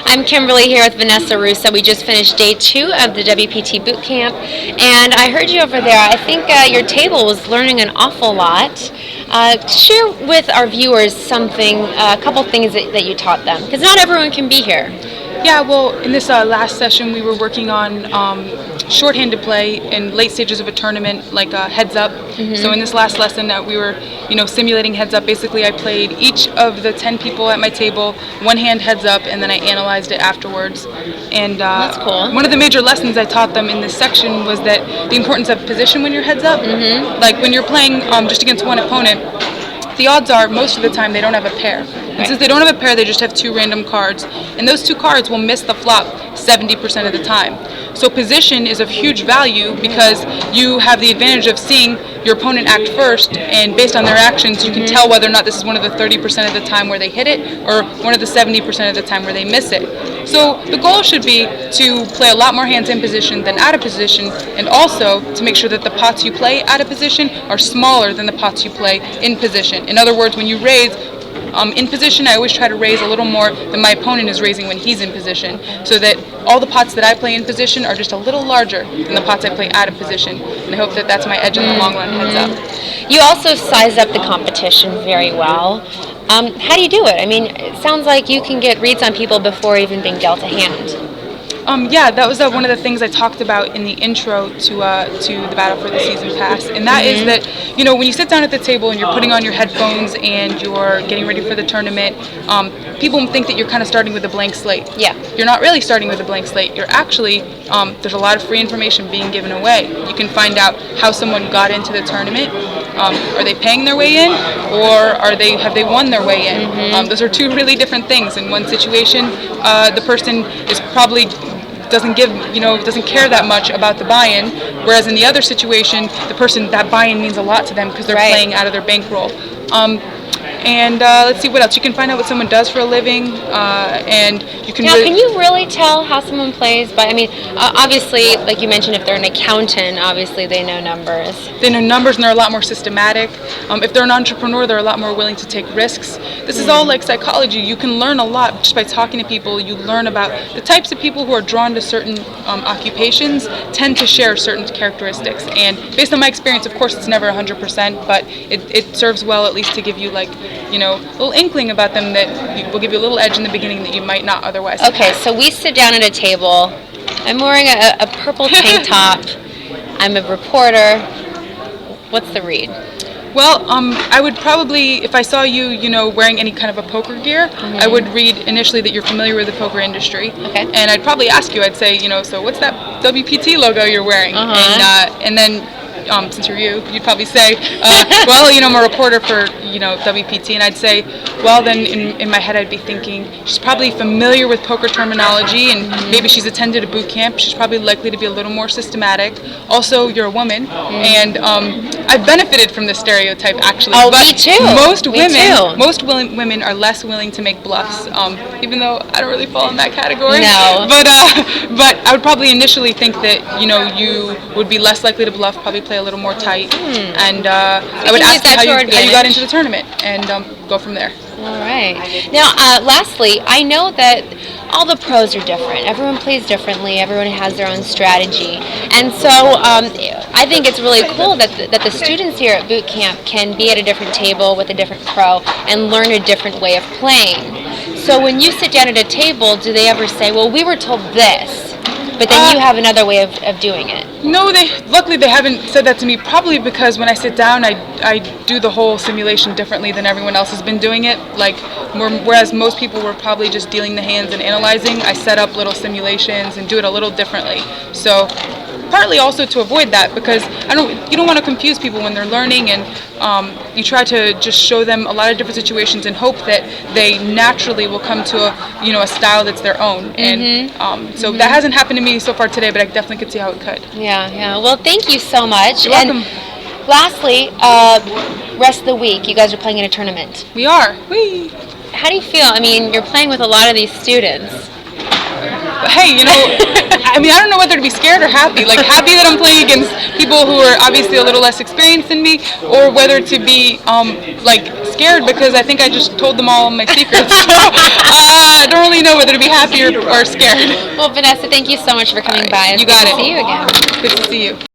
I'm Kimberly here with Vanessa Rousso. We just finished day 2 of the WPT boot camp, and I heard you over there. I think your table was learning an awful lot. Share with our viewers something, a couple things that you taught them, because not everyone can be here. Yeah, well, in this last session, we were working on shorthanded play in late stages of a tournament, like heads up. So in this last lesson, we were, simulating heads up. Basically, I played each of the 10 people at my table, one hand heads up, and then I analyzed it afterwards. And that's cool. One of the major lessons I taught them in this section was that the importance of position when you're heads up. Like when you're playing just against one opponent, the odds are most of the time they don't have a pair. And since they don't have a pair, they just have 2 random cards. And those 2 cards will miss the flop 70% of the time. So position is of huge value because you have the advantage of seeing your opponent act first, and based on their actions, you can tell whether or not this is one of the 30% of the time where they hit it or one of the 70% of the time where they miss it. So the goal should be to play a lot more hands in position than out of position, and also to make sure that the pots you play out of position are smaller than the pots you play in position. In other words, when you raise in position, I always try to raise a little more than my opponent is raising when he's in position, so that all the pots that I play in position are just a little larger than the pots I play out of position. And I hope that that's my edge in the long run, heads up. You also sized up the competition very well. How do you do it? I mean, it sounds like you can get reads on people before even being dealt a hand. Yeah, that was one of the things I talked about in the intro to the Battle for the Season Pass, and that is that, when you sit down at the table and you're putting on your headphones and you're getting ready for the tournament, people think that you're kind of starting with a blank slate. Yeah. You're not really starting with a blank slate. You're actually, there's a lot of free information being given away. You can find out how someone got into the tournament. Are they paying their way in, or have they won their way in? Those are 2 really different things. In one situation, the person is probably doesn't care that much about the buy-in, whereas in the other situation, the person, that buy-in means a lot to them because they're playing out of their bankroll. And let's see what else. You can find out what someone does for a living, and you can. Now, can you really tell how someone plays? By, I mean, obviously, like you mentioned, if they're an accountant, obviously they know numbers. They know numbers, and they're a lot more systematic. If they're an entrepreneur, they're a lot more willing to take risks. This is all like psychology. You can learn a lot just by talking to people. You learn about the types of people who are drawn to certain occupations tend to share certain characteristics. And based on my experience, of course, it's never 100%, but it serves well at least to give you a little inkling about them that will give you a little edge in the beginning that you might not otherwise have. Okay, so we sit down at a table. I'm wearing a purple tank top. I'm a reporter. What's the read? Well, I would probably, if I saw you, wearing any kind of a poker gear, I would read initially that you're familiar with the poker industry. Okay. And I'd probably ask you, I'd say, so what's that WPT logo you're wearing? And then since you'd probably say, well, I'm a reporter for, WPT, and I'd say, well, then in my head I'd be thinking, she's probably familiar with poker terminology, and maybe she's attended a boot camp. She's probably likely to be a little more systematic. Also, you're a woman, and I've benefited from this stereotype, actually. Oh, but me too. Most women are less willing to make bluffs, even though I don't really fall in that category. No. But I would probably initially think that, you would be less likely to bluff, probably play a little more tight, and I would ask you how you got into the tournament, and go from there. All right. Now, lastly, I know that all the pros are different. Everyone plays differently. Everyone has their own strategy. And so I think it's really cool that the students here at boot camp can be at a different table with a different pro and learn a different way of playing. So when you sit down at a table, do they ever say, well, we were told this, but then you have another way of doing it? No, luckily they haven't said that to me, probably because when I sit down, I do the whole simulation differently than everyone else has been doing it. Whereas most people were probably just dealing the hands and analyzing, I set up little simulations and do it a little differently. So partly also to avoid that, because you don't want to confuse people when they're learning, and you try to just show them a lot of different situations and hope that they naturally will come to a style that's their own. And so that hasn't happened to me so far today, but I definitely could see how it could. Yeah. Well, thank you so much. You're welcome. And lastly, rest of the week, you guys are playing in a tournament. We are. Whee! How do you feel? I mean, you're playing with a lot of these students. Hey, I don't know whether to be scared or happy. Happy that I'm playing against people who are obviously a little less experienced than me, or whether to be scared because I think I just told them all my secrets. So I don't really know whether to be happy or scared. Well, Vanessa, thank you so much for coming by. It's You got good it. to see you again. Good to see you.